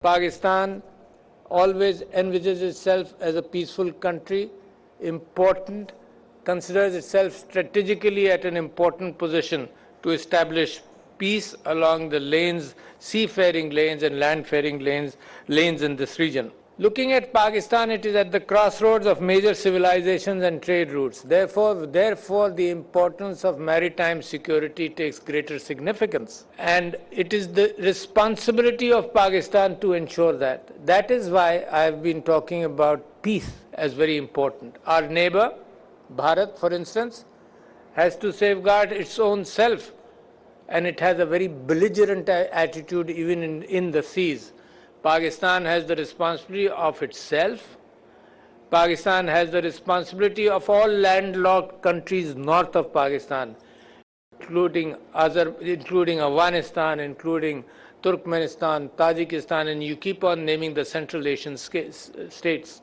Pakistan always envisages itself as a peaceful country, important, considers itself strategically at an important position to establish peace along the lanes, seafaring lanes and landfaring lanes in this region. Looking at Pakistan, it is at the crossroads of major civilizations and trade routes. Therefore, the importance of maritime security takes greater significance. And it is the responsibility of Pakistan to ensure that. That is why I have been talking about peace as very important. Our neighbor, Bharat, for instance, has to safeguard its own self, and it has a very belligerent attitude even in the seas. Pakistan has the responsibility of itself. Pakistan has the responsibility of all landlocked countries north of Pakistan, including Afghanistan, including Turkmenistan, Tajikistan, and you keep on naming the Central Asian states.